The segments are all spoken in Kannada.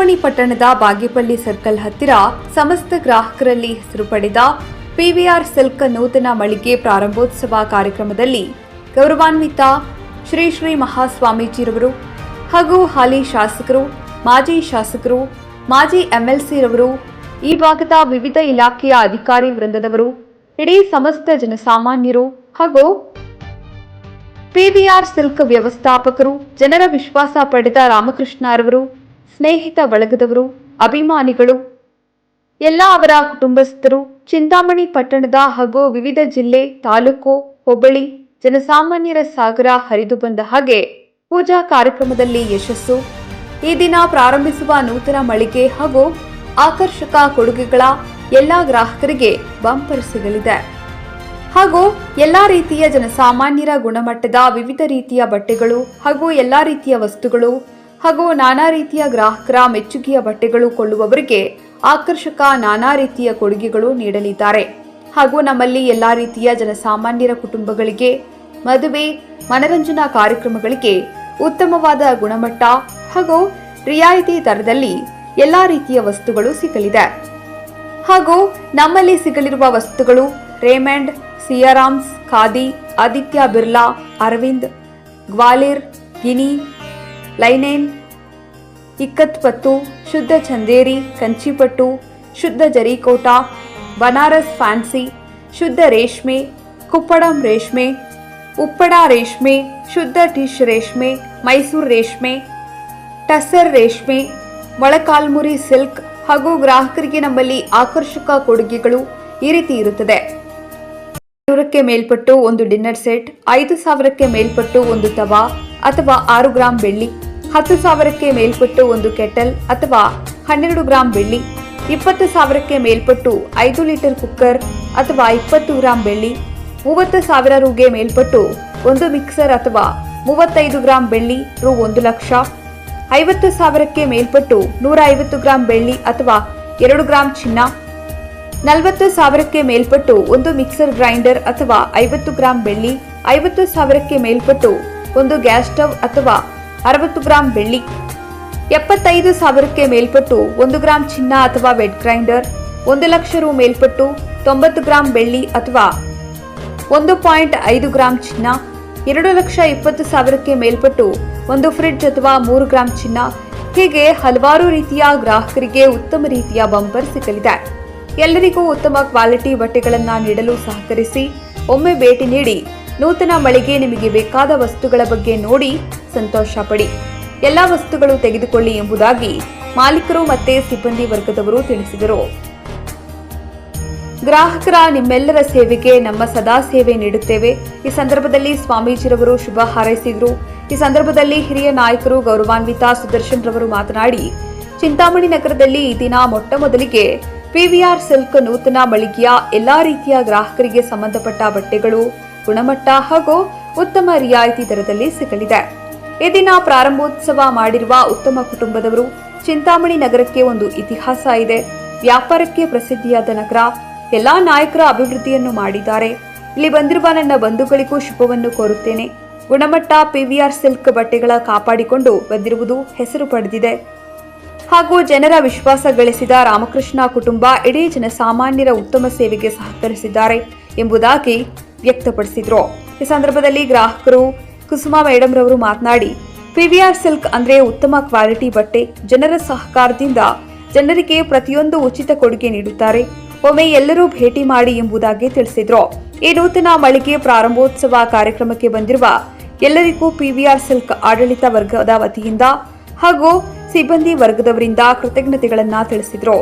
ಚಿಂತಾಮಣಿ ಪಟ್ಟಣದ ಬಾಗೇಪಲ್ಲಿ ಸರ್ಕಲ್ ಹತ್ತಿರ ಸಮಸ್ತ ಗ್ರಾಹಕರಲ್ಲಿ ಹೆಸರು ಪಡೆದ ಪಿವಿಆರ್ ಸಿಲ್ಕ್ ನೂತನ ಮಳಿಗೆ ಪ್ರಾರಂಭೋತ್ಸವ ಕಾರ್ಯಕ್ರಮದಲ್ಲಿ ಗೌರವಾನ್ವಿತ ಶ್ರೀ ಶ್ರೀ ಮಹಾಸ್ವಾಮೀಜಿರವರು ಹಾಗೂ ಹಾಲಿ ಶಾಸಕರು, ಮಾಜಿ ಶಾಸಕರು, ಮಾಜಿ ಎಂಎಲ್ಸಿರವರು, ಈ ಭಾಗದ ವಿವಿಧ ಇಲಾಖೆಯ ಅಧಿಕಾರಿ ವೃಂದದವರು, ಇಡೀ ಸಮಸ್ತ ಜನಸಾಮಾನ್ಯರು ಹಾಗೂ ಪಿವಿಆರ್ ಸಿಲ್ಕ್ ವ್ಯವಸ್ಥಾಪಕರು, ಜನರ ವಿಶ್ವಾಸ ಪಡೆದ ರಾಮಕೃಷ್ಣರವರು, ಸ್ನೇಹಿತ ಬಳಗದವರು, ಅಭಿಮಾನಿಗಳು, ಎಲ್ಲ ಅವರ ಕುಟುಂಬಸ್ಥರು, ಚಿಂತಾಮಣಿ ಪಟ್ಟಣದ ಹಾಗೂ ವಿವಿಧ ಜಿಲ್ಲೆ, ತಾಲೂಕು, ಹೋಬಳಿ ಜನಸಾಮಾನ್ಯರ ಸಾಗರ ಹರಿದು ಬಂದ ಹಾಗೆ ಪೂಜಾ ಕಾರ್ಯಕ್ರಮದಲ್ಲಿ ಯಶಸ್ಸು. ಈ ದಿನ ಪ್ರಾರಂಭಿಸುವ ನೂತನ ಮಳಿಗೆ ಹಾಗೂ ಆಕರ್ಷಕ ಕೊಡುಗೆಗಳ ಎಲ್ಲ ಗ್ರಾಹಕರಿಗೆ ಬಂಪರ್ ಸಿಗಲಿದೆ ಹಾಗೂ ಎಲ್ಲಾ ರೀತಿಯ ಜನಸಾಮಾನ್ಯರ ಗುಣಮಟ್ಟದ ವಿವಿಧ ರೀತಿಯ ಬಟ್ಟೆಗಳು ಹಾಗೂ ಎಲ್ಲಾ ರೀತಿಯ ವಸ್ತುಗಳು ಹಾಗೂ ನಾನಾ ರೀತಿಯ ಗ್ರಾಹಕರ ಮೆಚ್ಚುಗೆಯ ಬಟ್ಟೆಗಳು ಕೊಳ್ಳುವವರಿಗೆ ಆಕರ್ಷಕ ನಾನಾ ರೀತಿಯ ಕೊಡುಗೆಗಳು ನೀಡಲಿದ್ದಾರೆ ಹಾಗೂ ನಮ್ಮಲ್ಲಿ ಎಲ್ಲಾ ರೀತಿಯ ಜನಸಾಮಾನ್ಯರ ಕುಟುಂಬಗಳಿಗೆ ಮದುವೆ, ಮನರಂಜನಾ ಕಾರ್ಯಕ್ರಮಗಳಿಗೆ ಉತ್ತಮವಾದ ಗುಣಮಟ್ಟ ಹಾಗೂ ರಿಯಾಯಿತಿ ದರದಲ್ಲಿ ಎಲ್ಲಾ ರೀತಿಯ ವಸ್ತುಗಳು ಸಿಗಲಿದೆ ಹಾಗೂ ನಮ್ಮಲ್ಲಿ ಸಿಗಲಿರುವ ವಸ್ತುಗಳು ರೇಮಂಡ್, ಸಿಯಾರಾಮ್ಸ್, ಖಾದಿ, ಆದಿತ್ಯ ಬಿರ್ಲಾ, ಅರವಿಂದ್, ಗ್ವಾಲಿಯರ್, ಗಿನಿ, ಲೈನೇನ್, ಇಕ್ಕತ್ ಪತ್ತು, ಶುದ್ಧ ಚಂದೇರಿ, ಕಂಚಿಪಟ್ಟು, ಶುದ್ಧ ಜರಿಕೋಟ, ಬನಾರಸ್ ಫ್ಯಾನ್ಸಿ, ಶುದ್ಧ ರೇಷ್ಮೆ, ಕುಪ್ಪಡಂ ರೇಷ್ಮೆ, ಉಪ್ಪಡ ರೇಷ್ಮೆ, ಶುದ್ಧ ಟಿಶ್ ರೇಷ್ಮೆ, ಮೈಸೂರು ರೇಷ್ಮೆ, ಟಸರ್ ರೇಷ್ಮೆ, ಮೊಳಕಾಲ್ಮುರಿ ಸಿಲ್ಕ್ ಹಾಗೂ ಗ್ರಾಹಕರಿಗೆ ನಮ್ಮಲ್ಲಿ ಆಕರ್ಷಕ ಕೊಡುಗೆಗಳು ಈ ರೀತಿ ಇರುತ್ತದೆ. 500ಕ್ಕೆ ಮೇಲ್ಪಟ್ಟು ಒಂದು ಡಿನ್ನರ್ ಸೆಟ್, 5,000ಕ್ಕೆ ಮೇಲ್ಪಟ್ಟು ಒಂದು ತವಾ ಅಥವಾ 6 ಗ್ರಾಂ ಬೆಳ್ಳಿ, 10,000ಕ್ಕೆ ಮೇಲ್ಪಟ್ಟು ಒಂದು ಕೆಟಲ್ ಅಥವಾ 12 ಗ್ರಾಂ ಬೆಳ್ಳಿ, 20,000ಕ್ಕೆ ಮೇಲ್ಪಟ್ಟು 5 ಲೀಟರ್ ಕುಕ್ಕರ್ ಅಥವಾ 20 ಗ್ರಾಂ ಬೆಳ್ಳಿ, 30,000 ರುಗೆ ಮೇಲ್ಪಟ್ಟು ಒಂದು ಮಿಕ್ಸರ್ ಅಥವಾ 35 ಗ್ರಾಂ ಬೆಳ್ಳಿ ರು 1 ಲಕ್ಷ, 50,000ಕ್ಕೆ ಮೇಲ್ಪಟ್ಟು 150 ಗ್ರಾಂ ಬೆಳ್ಳಿ ಅಥವಾ 2 ಗ್ರಾಂ ಚಿನ್ನ, 40,000ಕ್ಕೆ ಮೇಲ್ಪಟ್ಟು ಒಂದು ಮಿಕ್ಸರ್ ಗ್ರೈಂಡರ್ ಅಥವಾ 50 ಗ್ರಾಂ ಬೆಳ್ಳಿ, 50,000ಕ್ಕೆ ಮೇಲ್ಪಟ್ಟು ಒಂದು ಗ್ಯಾಸ್ ಸ್ಟವ್ ಅಥವಾ 60 ಗ್ರಾಂ ಬೆಳ್ಳಿ, 75,000ಕ್ಕೆ ಮೇಲ್ಪಟ್ಟು 1 ಗ್ರಾಂ ಚಿನ್ನ ಅಥವಾ ವೆಟ್ ಗ್ರೈಂಡರ್, 1 ಲಕ್ಷ ರು ಮೇಲ್ಪಟ್ಟು 90 ಗ್ರಾಂ ಬೆಳ್ಳಿ ಅಥವಾ 1.5 ಗ್ರಾಂ ಚಿನ್ನ, 2,20,000ಕ್ಕೆ ಮೇಲ್ಪಟ್ಟು ಒಂದು ಫ್ರಿಡ್ಜ್ ಅಥವಾ 3 ಗ್ರಾಂ ಚಿನ್ನ. ಹೀಗೆ ಹಲವಾರು ರೀತಿಯ ಗ್ರಾಹಕರಿಗೆ ಉತ್ತಮ ರೀತಿಯ ಬಂಪರ್ ಸಿಗಲಿದೆ. ಎಲ್ಲರಿಗೂ ಉತ್ತಮ ಕ್ವಾಲಿಟಿ ಬಟ್ಟೆಗಳನ್ನು ನೀಡಲು ಸಹಕರಿಸಿ ಒಮ್ಮೆ ಭೇಟಿ ನೀಡಿ ನೂತನ ಮಳಿಗೆ ನಿಮಗೆ ಬೇಕಾದ ವಸ್ತುಗಳ ಬಗ್ಗೆ ನೋಡಿ ಸಂತೋಷ ಪಡಿ. ಎಲ್ಲ ವಸ್ತುಗಳು ತೆಗೆದುಕೊಳ್ಳಿ ಎಂಬುದಾಗಿ ಮಾಲೀಕರು ಮತ್ತೆ ಸಿಬ್ಬಂದಿ ವರ್ಗದವರು ತಿಳಿಸಿದರು. ಗ್ರಾಹಕರ ನಿಮ್ಮೆಲ್ಲರ ಸೇವೆಗೆ ನಮ್ಮ ಸದಾ ಸೇವೆ ನೀಡುತ್ತೇವೆ. ಈ ಸಂದರ್ಭದಲ್ಲಿ ಸ್ವಾಮೀಜಿರವರು ಶುಭ ಹಾರೈಸಿದರು. ಈ ಸಂದರ್ಭದಲ್ಲಿ ಹಿರಿಯ ನಾಯಕರು ಗೌರವಾನ್ವಿತ ಸುದರ್ಶನ್ ರವರು ಮಾತನಾಡಿ, ಚಿಂತಾಮಣಿ ನಗರದಲ್ಲಿ ಈ ದಿನ ಮೊಟ್ಟ ಮೊದಲಿಗೆ ಪಿವಿಆರ್ ಸಿಲ್ಕ್ ನೂತನ ಮಳಿಗೆಯ ಎಲ್ಲಾ ರೀತಿಯ ಗ್ರಾಹಕರಿಗೆ ಸಂಬಂಧಪಟ್ಟ ಬಟ್ಟೆಗಳು ಗುಣಮಟ್ಟ ಹಾಗೂ ಉತ್ತಮ ರಿಯಾಯಿತಿ ದರದಲ್ಲಿ ಸಿಗಲಿದೆ. ಈ ದಿನ ಪ್ರಾರಂಭೋತ್ಸವ ಮಾಡಿರುವ ಉತ್ತಮ ಕುಟುಂಬದವರು. ಚಿಂತಾಮಣಿ ನಗರಕ್ಕೆ ಒಂದು ಇತಿಹಾಸ ಇದೆ. ವ್ಯಾಪಾರಕ್ಕೆ ಪ್ರಸಿದ್ಧಿಯಾದ ನಗರ. ಎಲ್ಲಾ ನಾಯಕರ ಅಭಿವೃದ್ಧಿಯನ್ನು ಮಾಡಿದ್ದಾರೆ. ಇಲ್ಲಿ ಬಂದಿರುವ ನನ್ನ ಬಂಧುಗಳಿಗೂ ಶುಭವನ್ನು ಕೋರುತ್ತೇನೆ. ಗುಣಮಟ್ಟ ಪಿವಿಆರ್ ಸಿಲ್ಕ್ ಬಟ್ಟೆಗಳ ಕಾಪಾಡಿಕೊಂಡು ಬಂದಿರುವುದು ಹೆಸರು ಪಡೆದಿದೆ ಹಾಗೂ ಜನರ ವಿಶ್ವಾಸ ಗಳಿಸಿದ ರಾಮಕೃಷ್ಣ ಕುಟುಂಬ ಇಡೀ ಜನಸಾಮಾನ್ಯರ ಉತ್ತಮ ಸೇವೆಗೆ ಸಹಕರಿಸಿದ್ದಾರೆ ಎಂಬುದಾಗಿ ವ್ಯಕ್ತಪಡಿಸಿದರು. ಈ ಸಂದರ್ಭದಲ್ಲಿ ಗ್ರಾಹಕರು ಕುಸುಮಾ ಮೇಡಮ್ ರವರು ಮಾತನಾಡಿ, ಪಿವಿಆರ್ ಸಿಲ್ಕ್ ಅಂದ್ರೆ ಉತ್ತಮ ಕ್ವಾಲಿಟಿ ಬಟ್ಟೆ. ಜನರ ಸಹಕಾರದಿಂದ ಜನರಿಗೆ ಪ್ರತಿಯೊಂದು ಉಚಿತ ಕೊಡುಗೆ ನೀಡುತ್ತಾರೆ. ಒಮ್ಮೆ ಎಲ್ಲರೂ ಭೇಟಿ ಮಾಡಿ ಎಂಬುದಾಗಿ ತಿಳಿಸಿದ್ರು. ಈ ನೂತನ ಮಳಿಗೆ ಪ್ರಾರಂಭೋತ್ಸವ ಕಾರ್ಯಕ್ರಮಕ್ಕೆ ಬಂದಿರುವ ಎಲ್ಲರಿಗೂ ಪಿವಿಆರ್ ಸಿಲ್ಕ್ ಆಡಳಿತ ವರ್ಗದ ವತಿಯಿಂದ ಹಾಗೂ ಸಿಬ್ಬಂದಿ ವರ್ಗದವರಿಂದ ಕೃತಜ್ಞತೆಗಳನ್ನು ತಿಳಿಸಿದರು.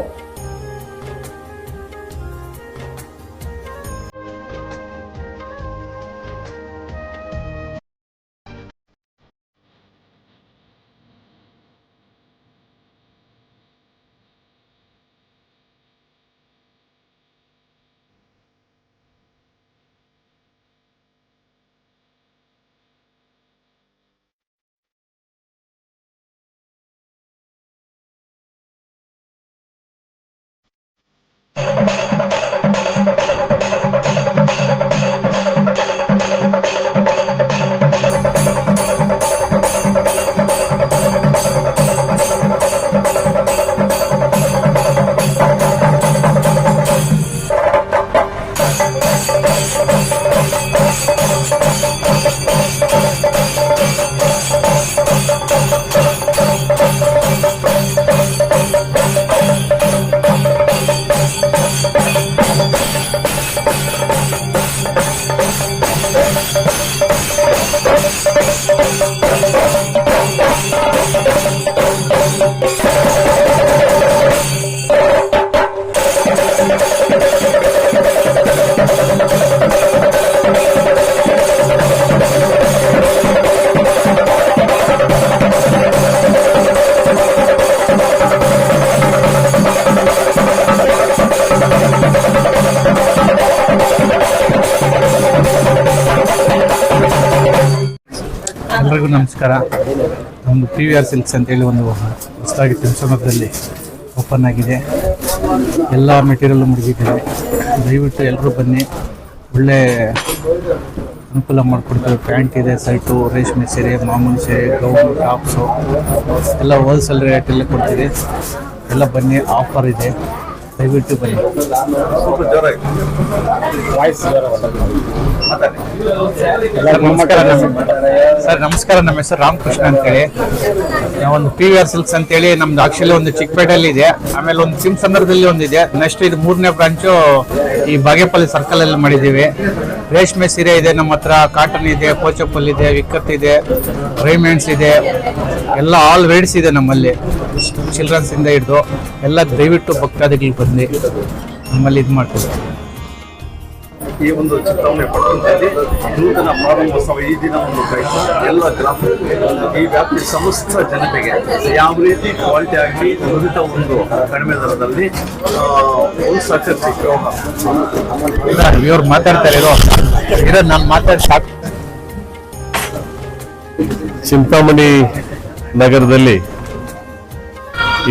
ನಮಸ್ಕಾರ. ನಮ್ಮದು PVR ಸಿಲ್ಕ್ಸ್ ಅಂತೇಳಿ ಒಂದು ಹೊಸದಾಗಿ ತಿಮ್ಸಮರದಲ್ಲಿ ಓಪನ್ ಆಗಿದೆ. ಎಲ್ಲ ಮೆಟೀರಿಯಲ್ ಮುಗಿದಿದ್ದೇವೆ. ದಯವಿಟ್ಟು ಎಲ್ಲರೂ ಬನ್ನಿ, ಒಳ್ಳೆ ಅನುಕೂಲ ಮಾಡಿಕೊಡ್ತೇವೆ. ಪ್ಯಾಂಟ್ ಇದೆ, ಶರ್ಟು, ರೇಷ್ಮೆ ಸೀರೆ, ಮಾಮೂಲಿ ಸೀರೆ, ಗೌನು, ಟಾಪ್ಸು ಎಲ್ಲ ಹೋಲ್ಸೇಲ್ ರೇಟಲ್ಲೇ ಕೊಡ್ತೀವಿ. ಎಲ್ಲ ಬನ್ನಿ, ಆಫರ್ ಇದೆ, ದಯವಿಟ್ಟು ಬನ್ನಿ. ಸರ್ ನಮಸ್ಕಾರ. ನಮ್ಮ ಹೆಸರು ರಾಮಕೃಷ್ಣ ಅಂತೇಳಿ. ನಾವೊಂದು PVR ಸಿಲ್ಕ್ಸ್ ಅಂತೇಳಿ ನಮ್ದು ಆಕ್ಚುಲಿ ಒಂದು ಚಿಕ್ಕಪೇಟೆಯಲ್ಲಿ ಇದೆ, ಆಮೇಲೆ ಒಂದು ಸಿಮ್ಸಂದ್ರದಲ್ಲಿ ಒಂದಿದೆ. ನೆಕ್ಸ್ಟ್ ಇದು 3ನೇ ಬ್ರಾಂಚು ಈ ಬಾಗೇಪಲ್ಲಿ ಸರ್ಕಲ್ ಅಲ್ಲಿ ಮಾಡಿದ್ದೀವಿ. ರೇಷ್ಮೆ ಸೀರೆ ಇದೆ ನಮ್ಮ ಹತ್ರ, ಕಾಟನ್ ಇದೆ, ಕೋಚಪ್ಪಲ್ ಇದೆ, ವಿಕ್ಕತ್ ಇದೆ, ರೈಮೆಂಡ್ಸ್ ಇದೆ, ಎಲ್ಲ ಆಲ್ ವೇಡ್ಸ್ ಇದೆ ನಮ್ಮಲ್ಲಿ. ಚಿಲ್ಡ್ರನ್ಸ್ ಇಂದ ಹಿಡಿದು ಎಲ್ಲ ದಯವಿಟ್ಟು ಭಕ್ತಾದಿಗಳು ಬಂದು ನಮ್ಮಲ್ಲಿ ಇದು ಮಾಡ್ತೀವಿ. ಈ ಒಂದು ಚಿಂತಾಮಣಿ ಪಟ್ಟಣದಲ್ಲಿ ನೂತನ ಪ್ರಾರಂಭೋತ್ಸವ ಈ ದಿನ ಒಂದು ಎಲ್ಲ ಈ ವ್ಯಾಪ್ತಿ ಸಮಸ್ತ ಜನತೆಗೆ ಯಾವ ರೀತಿ ಕ್ವಾಲಿಟಿ ಆಗಿ ನುರಿತ ಒಂದು ಕಡಿಮೆ ದರದಲ್ಲಿ ಒಂದು ಸಹಕರಿಸಿ ಇವ್ರು ಮಾತಾಡ್ತಾರೆ ಇರೋ ನಾನು ಮಾತಾಡಿ ಸಾಕು. ಚಿಂತಾಮಣಿ ನಗರದಲ್ಲಿ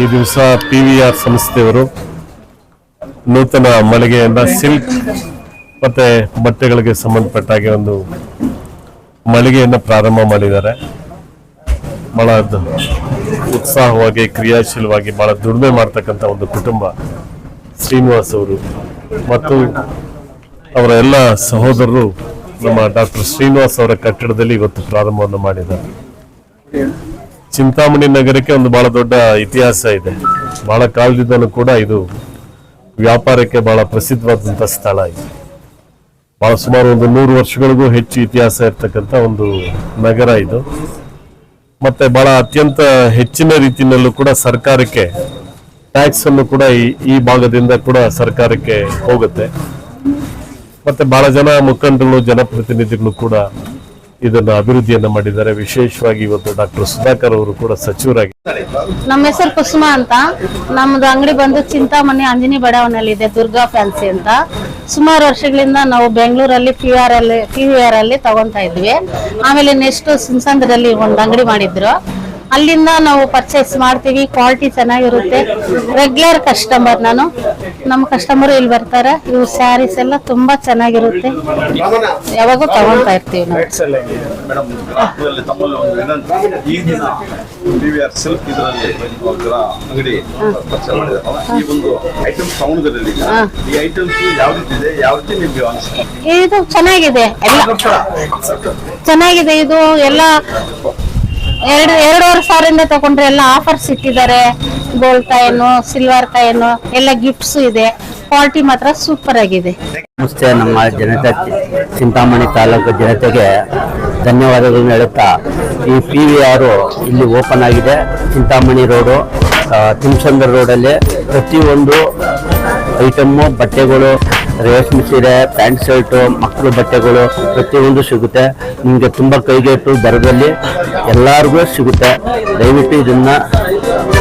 ಈ ದಿವಸ PVR ಸಂಸ್ಥೆಯವರು ನೂತನ ಮಳಿಗೆಯನ್ನ ಸಿಲ್ಕ್ ಮತ್ತೆ ಬಟ್ಟೆಗಳಿಗೆ ಸಂಬಂಧಪಟ್ಟ ಹಾಗೆ ಒಂದು ಮಳಿಗೆಯನ್ನ ಪ್ರಾರಂಭ ಮಾಡಿದ್ದಾರೆ. ಬಹಳ ಉತ್ಸಾಹವಾಗಿ, ಕ್ರಿಯಾಶೀಲವಾಗಿ, ಬಹಳ ದುಡಿಮೆ ಮಾಡ್ತಕ್ಕಂಥ ಒಂದು ಕುಟುಂಬ ಶ್ರೀನಿವಾಸ್ ಅವರು ಮತ್ತು ಅವರ ಎಲ್ಲ ಸಹೋದರರು ನಮ್ಮ ಡಾಕ್ಟರ್ ಶ್ರೀನಿವಾಸ್ ಅವರ ಕಟ್ಟಡದಲ್ಲಿ ಇವತ್ತು ಪ್ರಾರಂಭವನ್ನು ಮಾಡಿದ್ದಾರೆ. ಚಿಂತಾಮಣಿ ನಗರಕ್ಕೆ ಒಂದು ಬಹಳ ದೊಡ್ಡ ಇತಿಹಾಸ ಇದೆ. ಬಹಳ ಕಾಲದಿಂದಲೂ ಕೂಡ ಇದು ವ್ಯಾಪಾರಕ್ಕೆ ಬಹಳ ಪ್ರಸಿದ್ಧವಾದಂಥ ಸ್ಥಳ ಇದೆ. ಬಹಳ ಸುಮಾರು ಒಂದು 100 ವರ್ಷಗಳಿಗೂ ಹೆಚ್ಚು ಇತಿಹಾಸ ಇರ್ತಕ್ಕಂಥ ಒಂದು ನಗರ ಇದು. ಮತ್ತೆ ಬಹಳ ಅತ್ಯಂತ ಹೆಚ್ಚಿನ ರೀತಿಯಲ್ಲೂ ಕೂಡ ಸರ್ಕಾರಕ್ಕೆ ಟ್ಯಾಕ್ಸ್ ಅನ್ನು ಕೂಡ ಈ ಭಾಗದಿಂದ ಕೂಡ ಸರ್ಕಾರಕ್ಕೆ ಹೋಗುತ್ತೆ. ಮತ್ತೆ ಬಹಳ ಜನ ಮುಖಂಡರು, ಜನಪ್ರತಿನಿಧಿಗಳು ಕೂಡ ಇದನ್ನು ಅಭಿವೃದ್ಧಿಯನ್ನ ಮಾಡಿದ್ದಾರೆ. ವಿಶೇಷವಾಗಿ ಇವತ್ತು ಡಾಕ್ಟರ್ ಸುಧಾಕರ್ ಅವರು ಕೂಡ ಸಚಿವರಾಗಿ. ನಮ್ಮ ಹೆಸರು ಕುಸುಮ ಅಂತ. ನಮ್ದು ಅಂಗಡಿ ಬಂದು ಚಿಂತಾಮಣಿ ಅಂಜನಿ ಬಡಾವಣೆಯಲ್ಲಿ ಇದೆ, ದುರ್ಗಾ ಫ್ಯಾನ್ಸಿ ಅಂತ. ಸುಮಾರು ವರ್ಷಗಳಿಂದ ನಾವು ಬೆಂಗಳೂರಲ್ಲಿ PVR ಅಲ್ಲಿ ತಗೊಂತಾ ಇದ್ವಿ. ಆಮೇಲೆ ನೆಕ್ಸ್ಟ್ ಸಿಂಸಂದ್ರಲ್ಲಿ ಒಂದು ಅಂಗಡಿ ಮಾಡಿದ್ರು, ಅಲ್ಲಿಂದ ನಾವು ಪರ್ಚೇಸ್ ಮಾಡ್ತೀವಿ. ಕ್ವಾಲಿಟಿ ಚೆನ್ನಾಗಿರುತ್ತೆ. ರೆಗ್ಯುಲರ್ ಕಸ್ಟಮರ್ ನಾನು. ನಮ್ಮ ಕಸ್ಟಮರ್ ಇಲ್ಲಿ ಬರ್ತಾರೆ. ಇವು ಸ್ಯಾರೀಸ್ ಎಲ್ಲ ತುಂಬಾ ಚೆನ್ನಾಗಿರುತ್ತೆ, ಯಾವಾಗೂ ತಗೊಂತಾ ಇರ್ತೀವಿ ನಾವು. ಈ ದಿನ PVR ಸಿಲ್ಕ್ ಇದರಲ್ಲಿ ಅಂಗಡಿ ಪರಿಚಯ ಮಾಡಿದಾರಲ್ಲ, ಈ ಒಂದು ಐಟಮ್ಸ್ ತಗೊಂಡಿದ್ರಲ್ಲಿ ಈ ಐಟಮ್ಸ್ ಯಾವ ರೀತಿ ಇದೆ, ಯಾವ ರೀತಿ ನಿಮ್ಗೆ ಅನಿಸುತ್ತೆ? ಇದು ಚೆನ್ನಾಗಿದೆ, ಎಲ್ಲ ಚೆನ್ನಾಗಿದೆ. ಇದು ಎಲ್ಲ 2.5 ಸಾವಿರದಿಂದ ತಗೊಂಡ್ರೆ ಎಲ್ಲ ಆಫರ್ಸ್ ಇಟ್ಟಿದ್ದಾರೆ. ಗೋಲ್ಡ್ ಕಾಯಿನು, ಸಿಲ್ವರ್ ಕಾಯಿನು ಎಲ್ಲ ಗಿಫ್ಟ್ಸ್ ಇದೆ. ಕ್ವಾಲಿಟಿ ಮಾತ್ರ ಸೂಪರ್ ಆಗಿದೆ. ನಮಸ್ತೆ. ನಮ್ಮ ಜನತೆ, ಚಿಂತಾಮಣಿ ತಾಲೂಕು ಜನತೆಗೆ ಧನ್ಯವಾದಗಳನ್ನು ಹೇಳುತ್ತಾ, ಈ PVR ಇಲ್ಲಿ ಓಪನ್ ಆಗಿದೆ. ಚಿಂತಾಮಣಿ ರೋಡು, ತಿಮ್ಸಂದ್ರ ರೋಡಲ್ಲಿ ಪ್ರತಿಯೊಂದು ಐಟಮ್ಮು, ಬಟ್ಟೆಗಳು, ರೇಷ್ಮೆ ಸೀರೆ, ಪ್ಯಾಂಟ್ ಶರ್ಟು, ಮಕ್ಕಳು ಬಟ್ಟೆಗಳು ಪ್ರತಿಯೊಂದು ಸಿಗುತ್ತೆ. ನಿಮಗೆ ತುಂಬ ಕೈಗೆಟು ದರದಲ್ಲಿ ಎಲ್ಲರಿಗೂ ಸಿಗುತ್ತೆ. ದಯವಿಟ್ಟು ಇದನ್ನು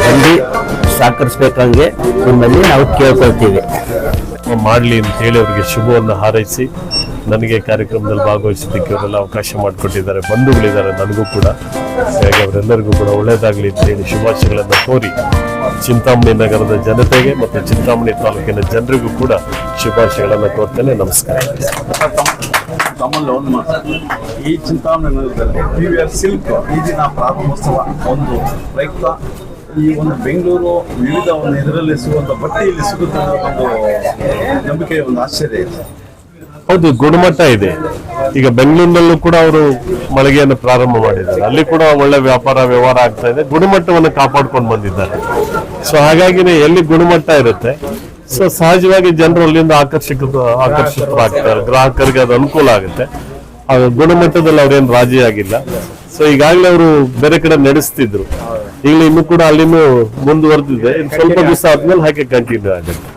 ಬಂದು ಸಹಕರಿಸಬೇಕಂಗೆ ನಿಮ್ಮಲ್ಲಿ ನಾವು ಕೇಳ್ಕೊಳ್ತೀವಿ. ಮಾಡಲಿ ಅಂತ ಹೇಳಿ ಅವರಿಗೆ ಶುಭವನ್ನು ಹಾರೈಸಿ, ನನಗೆ ಕಾರ್ಯಕ್ರಮದಲ್ಲಿ ಭಾಗವಹಿಸೋದಕ್ಕೆ ಅವರೆಲ್ಲ ಅವಕಾಶ ಮಾಡಿಕೊಟ್ಟಿದ್ದಾರೆ. ಬಂಧುಗಳಿದ್ದಾರೆ ನನಗೂ ಕೂಡ. ಹಾಗಾಗಿ ಅವರೆಲ್ಲರಿಗೂ ಕೂಡ ಒಳ್ಳೆಯದಾಗಲಿ ಅಂತ ಹೇಳಿ ಶುಭಾಶಯಗಳನ್ನು ಕೋರಿ ಚಿಂತಾಮಣಿ ನಗರದ ಜನತೆಗೆ ಮತ್ತು ಚಿಂತಾಮಣಿ ತಾಲೂಕಿನ ಜನರಿಗೂ ಕೂಡ ಶುಭಾಶಯಗಳನ್ನು ಕೋರ್ತೇನೆ. ನಮಸ್ಕಾರ. ಈ ಚಿಂತಾಮಣಿ ನಗರದಲ್ಲಿ PVR ಸಿಲ್ಕ್ ಈ ದಿನ ಪ್ರಾರಂಭೋತ್ಸವ ಒಂದು ಪ್ರಯುಕ್ತ ಈ ಒಂದು ಬೆಂಗಳೂರು ವಿವಿಧ ಒಂದು ಇದರಲ್ಲಿ ಸಿಗುವಂತ ಬಟ್ಟೆಯಲ್ಲಿ ಸಿಗುತ್ತೆ ಒಂದು ನಂಬಿಕೆ, ಒಂದು ಆಶ್ಚರ್ಯ ಇದೆ. ಹೌದು, ಗುಣಮಟ್ಟ ಇದೆ. ಈಗ ಬೆಂಗಳೂರಿನಲ್ಲೂ ಕೂಡ ಅವರು ಮಳಿಗೆಯನ್ನು ಪ್ರಾರಂಭ ಮಾಡಿದ್ದಾರೆ. ಅಲ್ಲಿ ಕೂಡ ಒಳ್ಳೆ ವ್ಯವಹಾರ ಆಗ್ತಾ ಇದೆ. ಗುಣಮಟ್ಟವನ್ನು ಕಾಪಾಡ್ಕೊಂಡು ಬಂದಿದ್ದಾರೆ. ಸೊ ಹಾಗಾಗಿನೇ ಎಲ್ಲಿ ಗುಣಮಟ್ಟ ಇರುತ್ತೆ, ಸೊ ಸಹಜವಾಗಿ ಜನರು ಅಲ್ಲಿಂದ ಆಕರ್ಷಿತರಾಗ್ತಾರೆ. ಗ್ರಾಹಕರಿಗೆ ಅದು ಅನುಕೂಲ ಆಗುತ್ತೆ. ಆ ಗುಣಮಟ್ಟದಲ್ಲಿ ಅವ್ರೇನು ರಾಜಿ ಆಗಿಲ್ಲ. ಸೊ ಈಗಾಗಲೇ ಅವರು ಬೇರೆ ಕಡೆ ನಡೆಸ್ತಿದ್ರು. ಈಗಲೂ ಇನ್ನೂ ಕೂಡ ಅಲ್ಲಿನೂ ಮುಂದುವರೆದಿದೆ. ಸ್ವಲ್ಪ ದಿವಸ ಆದ್ಮೇಲೆ ಹಾಗೆ ಕಂಟಿನ್ಯೂ ಆಗುತ್ತೆ.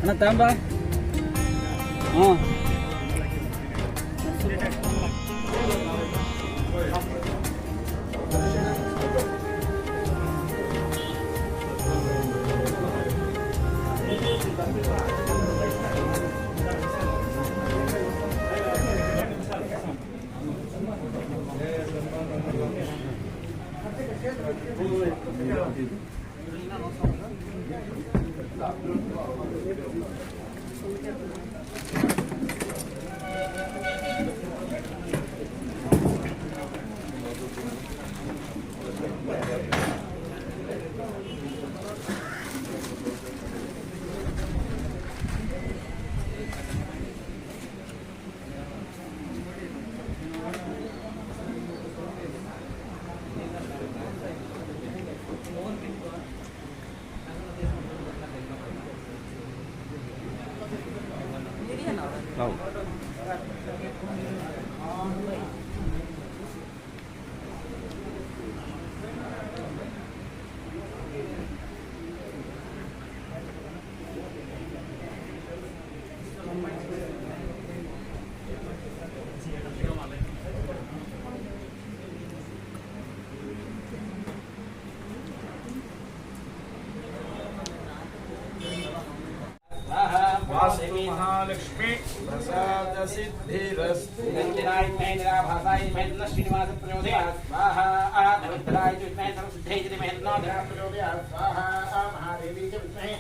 ಅಣ್ಣ ತಾಂಬ ಹಾಂ महालक्ष्मी प्रसाद सिद्धिरस्तु नंदिनाय मेहरा भासाय मेहना श्रीनिवास प्रचोदयात् स्वाहा नवद्राय विद्महे सर्वसिद्धे च धीमहि तन्नो प्रचोदयात् स्वाहा महादेवी च विद्महे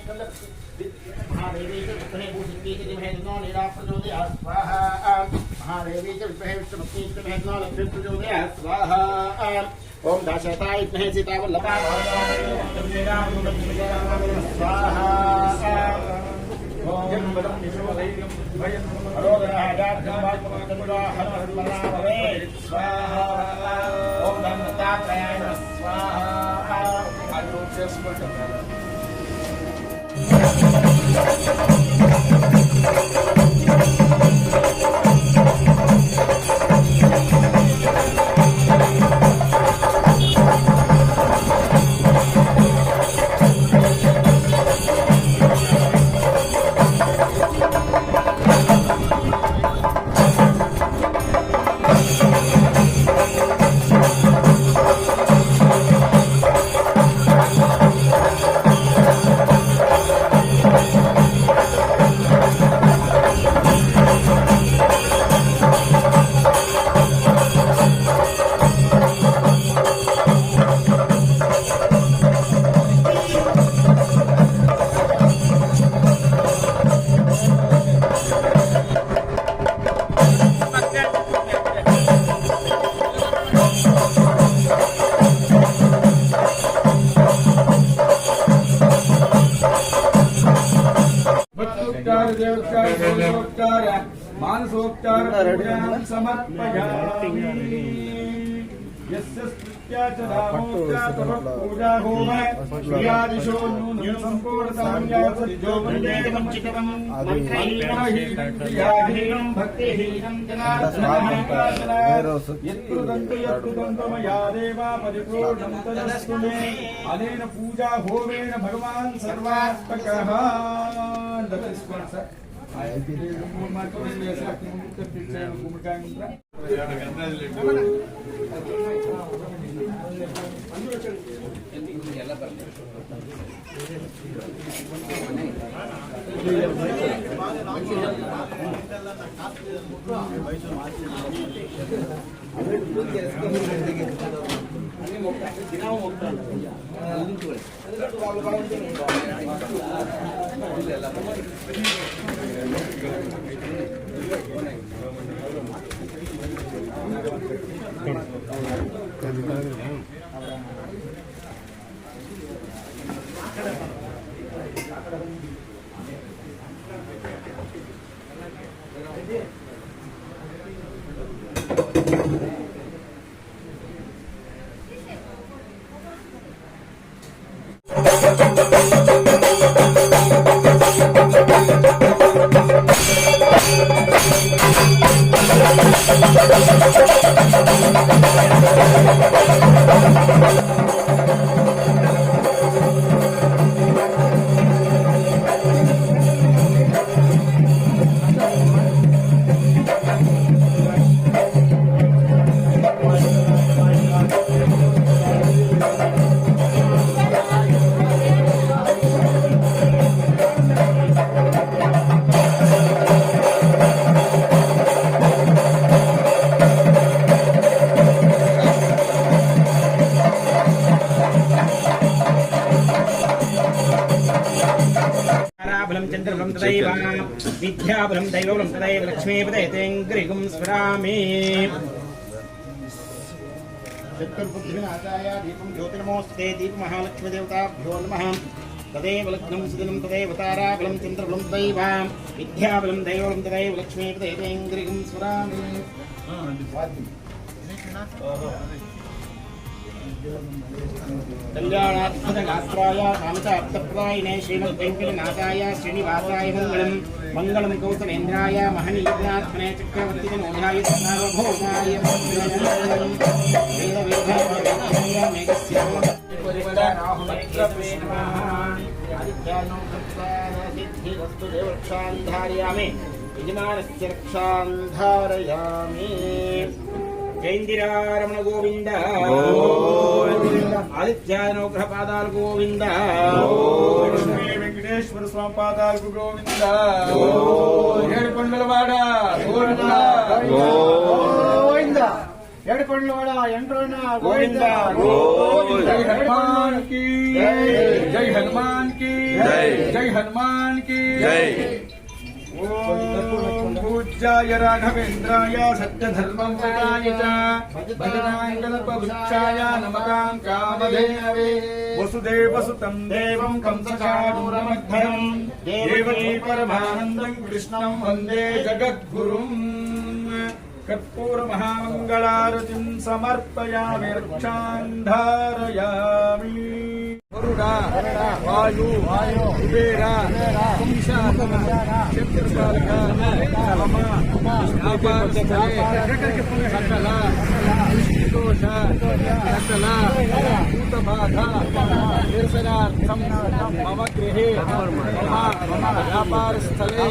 महादेवी च विद्महे भूषिकी च धीमहि तन्नो नीरा प्रचोदयात् स्वाहा महादेवी च विद्महे विष्णुपत्नी च धीमहि तन्नो लक्ष्मी प्रचोदयात् स्वाहा ओम दाशरथाय विद्महे सीतावल्लभाय स्वाहा ओम बलम निशोधैर्यं भयं अरोगराजात्मवाक्पमतमुदाहरमल्लाभवे स्वाहा ओम धन्वतात्रयाय स्वाहा मानसोपचार समर्पयामि यस्य स्तुत्या च धामोक्त्या तव पूजा होम श्रियादिशो नूनं सम्पूर्णसाम्यासरिजो वन्दे वञ्चितम् मंत्रहीनं भक्तिहीनं जनार्दनः यत्कृतं मया देवा परिपूर्णं तदस्तु मे अनेन पूजा होमेन भगवान् सर्वात्मकः बलं चन्द्रबलं तदैव विद्याबलं दैवबलं तदैव लक्ष्मीपदेतेऽङ्घ्रिगुं स्मरामि चतुर्बुद्धिनाथाय दीपं ज्योतिर्नमोऽस्ते दीपमहालक्ष्मीदेवताभ्यो नमः तदेव लग्नं सुदिनं तदेव ताराबलं चन्द्रबलं तदैव विद्याबलं दैवबलं तदैव लक्ष्मीपदेतेऽङ्घ्रिगुं स्मरामि कल्याणात्मजगात्राय कामचार्थप्रदायिने श्रीमद्वेङ्कटनाथाय श्रीनिवासाय मङ्गलम् मङ्गलं कौसलेन्द्राय महनीयात्मने चक्रवर्तितनोजाय सार्वभौमाय वेदवेदाय मेघस्य सिद्धिरस्तु देवरक्षां धारयामि यजमानस्य रक्षां धारयामि जयेन्द्रारमण गोविंद आदित्यानुग्रह पादाल गोविंद वेंकटेश्वर स्वामी पादाल गोविंद ఏడుకొండలవాడ గోవింద ఏడుకొండలవాడ ఎంట్రోన గోవింద జై హనుమాన్ की जय हनुमान की जय हनुमान की जय पूज्याय राघवेन्द्राय सत्यधर्मव्रताय च भजनाङ्गल्पवृक्षाय नमतां कामधेनवे वसुदेवसुतं देवं कंसचाणूरमर्दनं देवकी परमानन्दं कृष्णं वन्दे जगद्गुरुम् कर्पूरमहामङ्गलारतिं समर्पयामि रक्षां धारयामि वरुणा वायु कुबेर चंद्रपालक सकल दोष सकल भूतबाधा निरसनार्थं मम गृहे मम व्यापारस्थले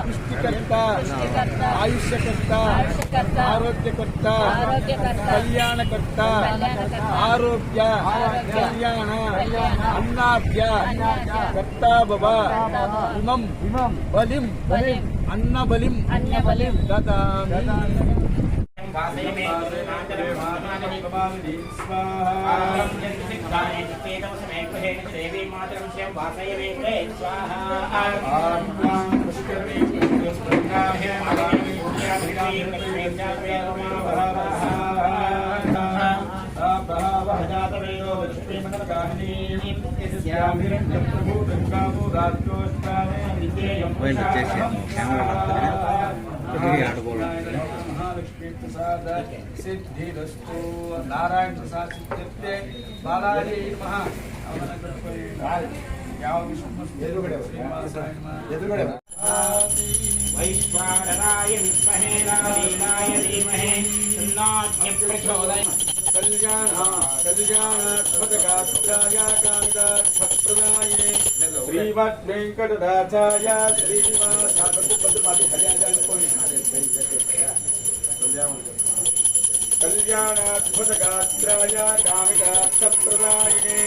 पुष्टिकर्ता आयुष्यकर्ता आरोग्यकर्ता कल्याणकर्ता आरोग्य कल्याण अन्नाद्य कर्ता भव इमं बलिं अन्नबलिं ददामि महालक्ष्मी प्रसाद सिद्धिरस्तु नारायण प्रसाद सिद्धिर्थे बालाजी नमः वैश्वानराय विद्महे नारायणाय धीमहि तन्नो प्रचोदयात्। कल्याणात्मतगात्राय कामितार्थप्रदाये श्रीमद्वेङ्कटनाथाय कल्याणात्मतगात्राय कामितार्थप्रदायिने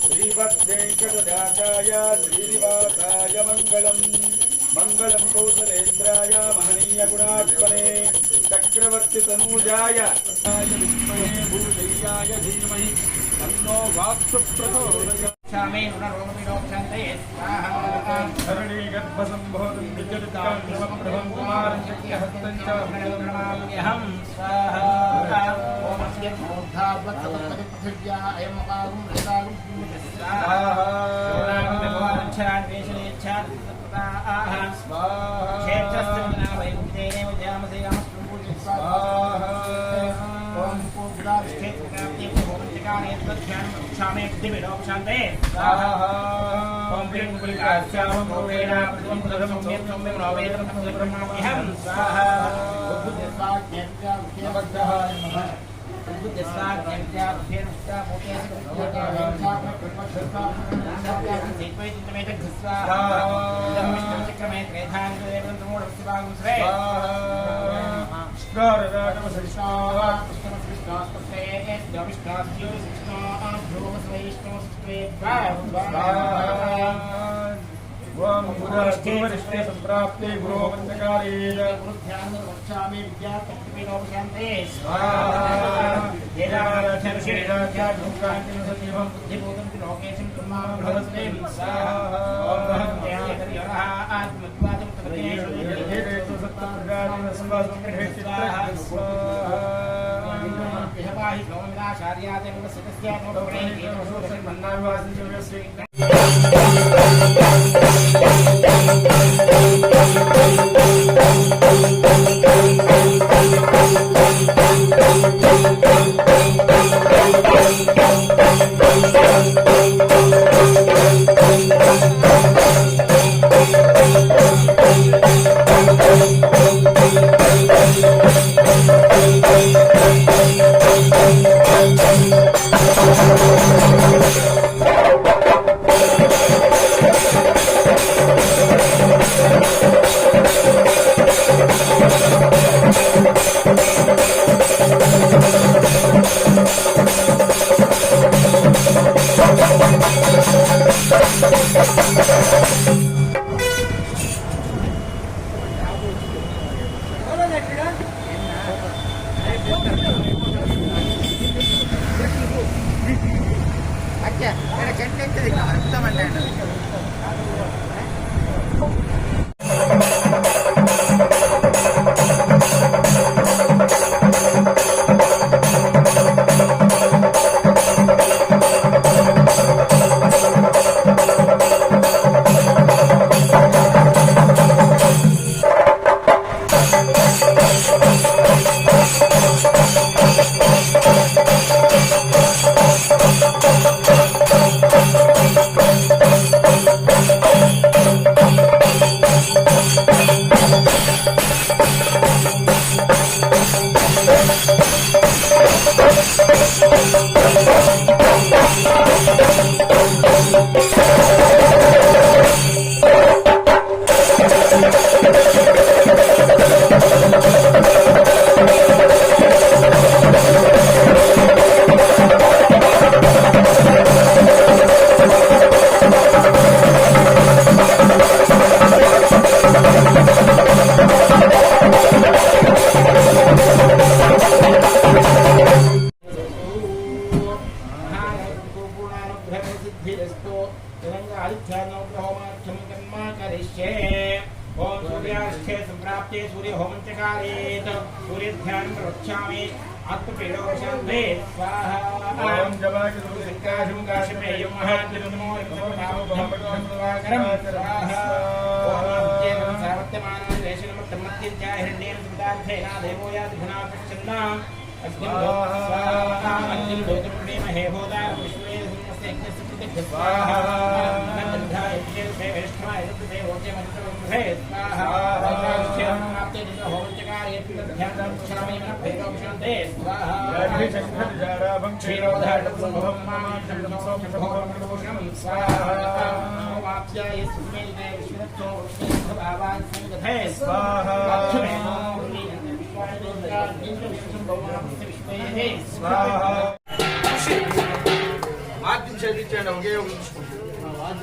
श्रीमद्वेङ्कटनाथाय श्रीनिवासाय मङ्गलम् मंगलम कौशलेन्द्राय महनीय गुणात्मने चक्रवर्ती तनूजाय विद्महे भूदेयाय धीमहि तन्नो वाक्सु प्रचोदयात् शामे नरोमिनोक्षन्ते स्वाहा धरणी गर्भसम्भूतं विद्युत्कान्तं प्रभं कुमारं शक्यहस्तं च प्रणमाम्यहं स्वाहा ओम अस्य मूर्धावत्तपतिपृथिव्या अयं अकारुं रेदारुं स्वाहा भगवान् वेशनेच्छान् स्वाहा क्षेत्रस्य वैकुण्ठेन वजामसे नमस्ते स्वाहा ओम पूर्णाभिषेककार्ये भूमिकाने तद्ध्यानं क्षामे दिविडोक्षान्ते स्वाहा ओम प्रियङ्कुलिकास्यामं भोवेन प्रतिमं प्रथमं सम्यं नवेदं ब्रह्माम्यहं स्वाहा बुद्धिस्वाज्ञा विद्यावद्धः नमः संप्राप्ते गुरुवंशकाले गुरुध्यानवर्क्षामि विद्यापतिविनोक्षान्ते శ్రీమంతే స్వాహా శంకరజారాభం క్షీరోధాటం స్వాహా వాప్యాయ సుమేదే విష్ణుతో భావాన్ సంగతే స్వాహా స్వాహా మాధ్యం చదివించండి ఒకే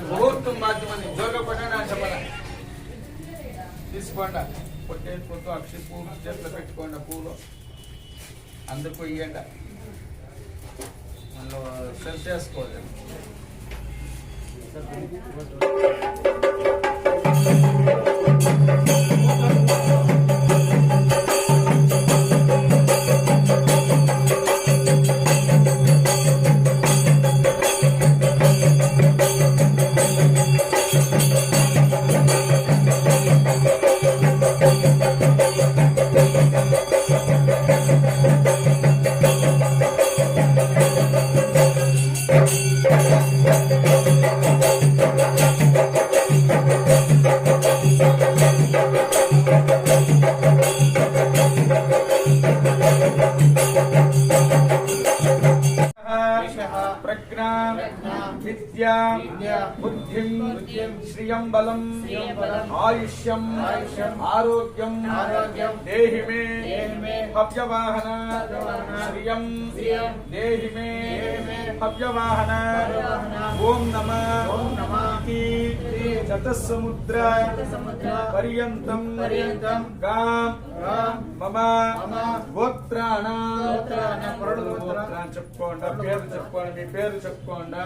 ముహూర్తం మాధ్యమని జోగ పడిన చెప్పండి తీసుకోండి పొట్టేది పొత్తు అక్షి పూలు చేతిలో పెట్టుకోండి పూలు అందరికీ ఇయ్యండి మళ్ళీ సెల్ చేసుకోవాలి ప్రజ్ఞాం విద్యాం బుద్ధిం శ్రియం బలం ఆయుష్యం ఆరోగ్యం దేహి మే హవ్యవాహన శ్రియం దేహి మే హవ్యవాహన ఓం నమః చతస్సముద్ర పర్యంతం గాం మమ గోత్రాణం చెప్పుకోండి పేరు చెప్పుకోండి మీ పేరు చెప్పుకోండి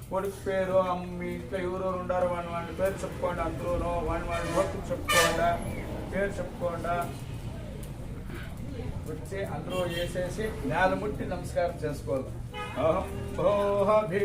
కొడుకు పేరు మీ ఇంట్లో ఎవరెవరు ఉండారో వాడి పేరు చెప్పుకోండి అందరూ వాడి గోత్రం చెప్పుకోండి పేరు చెప్పుకోండి వచ్చి అందరూ వేసేసి నేల ముట్టి నమస్కారం చేసుకోవాలి అహం భోహ